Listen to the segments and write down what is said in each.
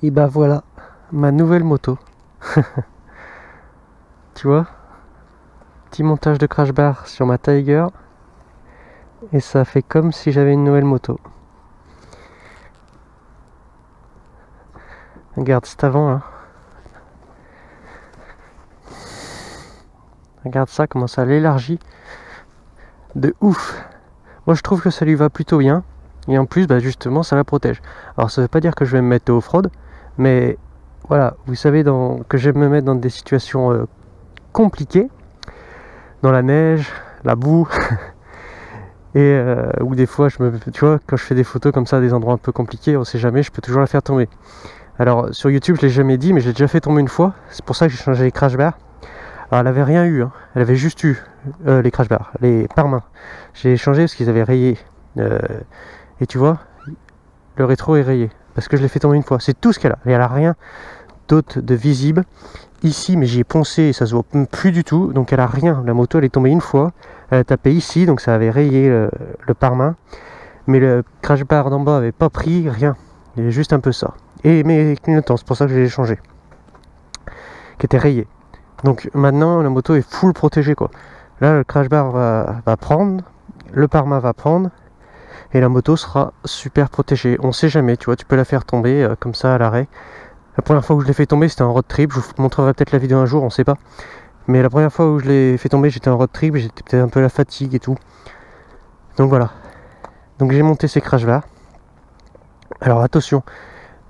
Et bah voilà, ma nouvelle moto. Tu vois, petit montage de crash bar sur ma Tiger. Et ça fait comme si j'avais une nouvelle moto. Regarde cet avant là. Regarde ça, comment ça l'élargit. De ouf. Moi je trouve que ça lui va plutôt bien. Et en plus, bah justement, ça la protège. Alors ça veut pas dire que je vais me mettre au off-road. Mais voilà, vous savez que je vais me mettre dans des situations compliquées. Dans la neige, la boue. Et ou des fois, tu vois, quand je fais des photos comme ça, des endroits un peu compliqués, on sait jamais, je peux toujours la faire tomber. Alors sur YouTube, je l'ai jamais dit, mais j'ai déjà fait tomber une fois. C'est pour ça que j'ai changé les crash bars. Alors elle avait rien eu, hein. Elle avait juste eu les crash bars, les pare-mains. J'ai changé parce qu'ils avaient rayé. Et tu vois, le rétro est rayé parce que je l'ai fait tomber une fois. C'est tout ce qu'elle a. Et elle a rien d'autre de visible ici, mais j'y ai poncé et ça se voit plus du tout. Donc elle a rien. La moto, elle est tombée une fois. Elle a tapé ici, donc ça avait rayé le pare-main. Mais le crash bar d'en bas avait pas pris rien. Il y avait juste un peu ça. Et mes clignotants, c'est pour ça que je l'ai changé. Qui était rayé. Donc maintenant la moto est full protégée quoi. Là le crash bar va prendre, le pare-main va prendre et la moto sera super protégée. On sait jamais, tu vois, tu peux la faire tomber comme ça à l'arrêt. La première fois où je l'ai fait tomber c'était en road trip, je vous montrerai peut-être la vidéo un jour, on sait pas. Mais la première fois où je l'ai fait tomber j'étais en road trip, j'étais peut-être un peu la fatigue et tout. Donc voilà. Donc j'ai monté ces crash bars. Alors attention,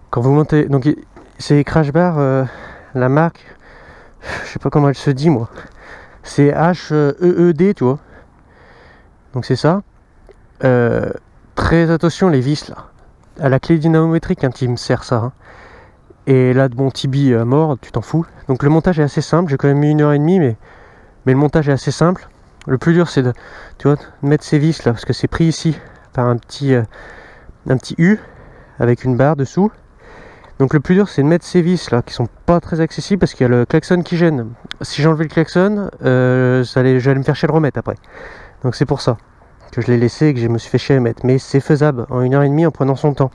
quand vous montez, donc ces crash bars, la marque, je sais pas comment elle se dit moi. C'est HEED, tu vois. Donc c'est ça. Très attention les vis là. À la clé dynamométrique quand il me sert ça. Hein. Et là de mon Tibi mort, tu t'en fous. Donc le montage est assez simple. J'ai quand même mis 1h30, mais le montage est assez simple. Le plus dur c'est de, tu vois, de mettre ces vis là, parce que c'est pris ici par un petit U avec une barre dessous. Donc le plus dur c'est de mettre ces vis là qui sont pas très accessibles parce qu'il y a le klaxon qui gêne. Si j'enlevais le klaxon, j'allais me faire chier le remettre après. Donc c'est pour ça que je l'ai laissé et que je me suis fait chier à mettre. Mais c'est faisable en 1h30 en prenant son temps.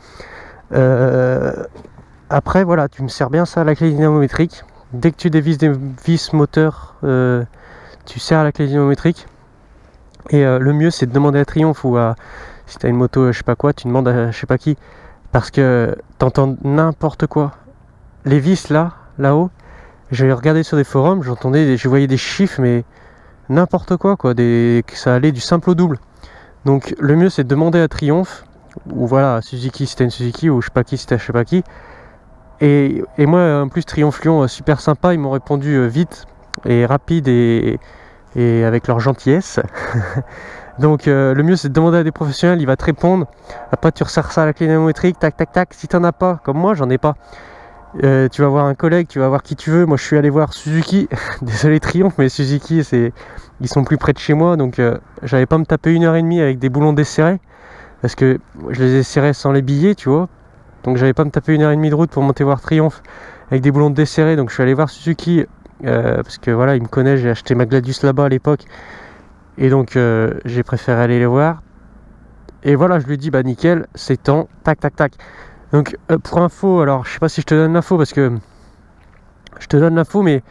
Après voilà, tu me sers bien ça à la clé dynamométrique. Dès que tu dévisses des vis moteurs, tu sers à la clé dynamométrique. Et le mieux c'est de demander à Triumph ou à, si tu as une moto je sais pas quoi, tu demandes à je sais pas qui. Parce que t'entends n'importe quoi. Les vis là-haut, j'ai regardé sur des forums, je voyais des chiffres, mais n'importe quoi, que ça allait du simple au double. Donc le mieux c'est de demander à Triumph, ou voilà, à Suzuki si t'as une Suzuki, ou je sais pas qui si t'as je sais pas qui. Et moi en plus Triumph Lyon, super sympa, ils m'ont répondu vite et rapide et avec leur gentillesse. Donc le mieux c'est de demander à des professionnels, il va te répondre. Après tu resserres ça à la clé dynamométrique, tac tac tac. Si t'en as pas, comme moi j'en ai pas, tu vas voir un collègue, tu vas voir qui tu veux. Moi je suis allé voir Suzuki. Désolé Triumph, mais Suzuki ils sont plus près de chez moi, donc j'avais pas me taper 1h30 avec des boulons desserrés parce que je les ai serrés sans les billets, tu vois. Donc j'avais pas me taper 1h30 de route pour monter voir Triumph avec des boulons desserrés. Donc je suis allé voir Suzuki parce que voilà, ils me connaissent, j'ai acheté ma Gladius là-bas à l'époque. Et donc j'ai préféré aller les voir. Et voilà, je lui ai dit bah nickel, c'est temps, tac tac tac. Donc pour info, alors je sais pas si je te donne l'info parce que je te donne l'info, mais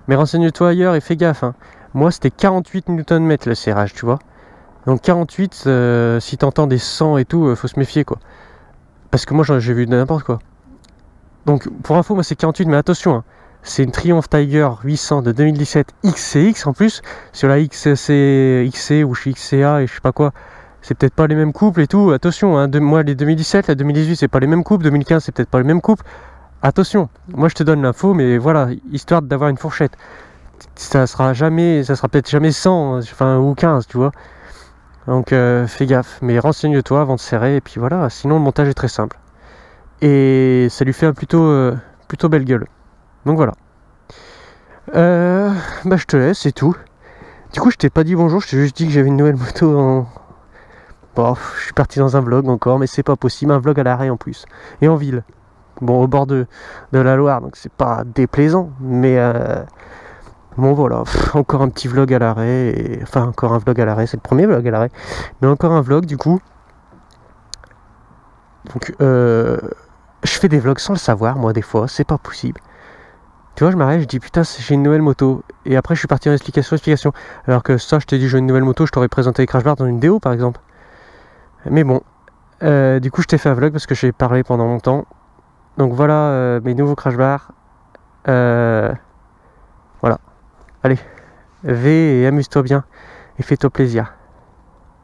renseigne-toi ailleurs et fais gaffe. Hein. Moi c'était 48 Nm le serrage, tu vois. Donc 48, si t'entends des 100 et tout, faut se méfier quoi. Parce que moi j'ai vu n'importe quoi. Donc pour info, moi c'est 48, mais attention, hein. C'est une Triumph Tiger 800 de 2017 XCX en plus. Sur la XC ou chez XCA et je sais pas quoi, c'est peut-être pas les mêmes couples et tout. Attention, hein, moi les 2017, la 2018 c'est pas les mêmes couples, 2015 c'est peut-être pas les mêmes couples. Attention, moi je te donne l'info, mais voilà, histoire d'avoir une fourchette. Ça sera peut-être jamais 100, enfin ou 15, tu vois. Donc fais gaffe, mais renseigne-toi avant de serrer et puis voilà. Sinon le montage est très simple et ça lui fait un plutôt belle gueule. Donc voilà. Bah je te laisse, c'est tout. Du coup je t'ai pas dit bonjour, je t'ai juste dit que j'avais une nouvelle moto en... Bon, je suis parti dans un vlog encore, mais c'est pas possible, un vlog à l'arrêt en plus. Et en ville. Bon, au bord de la Loire, donc c'est pas déplaisant, mais bon voilà, encore un petit vlog à l'arrêt, enfin encore un vlog à l'arrêt, c'est le premier vlog à l'arrêt, mais encore un vlog du coup. Donc je Je fais des vlogs sans le savoir, moi, des fois, c'est pas possible. Tu vois, je m'arrête, je dis putain, j'ai une nouvelle moto. Et après, je suis parti en explication. Alors que ça, je t'ai dit, j'ai une nouvelle moto, je t'aurais présenté les crash bars dans une déo, par exemple. Mais bon, du coup, je t'ai fait un vlog parce que j'ai parlé pendant longtemps. Donc voilà mes nouveaux crash bars. Voilà. Allez, vais et amuse-toi bien et fais-toi plaisir.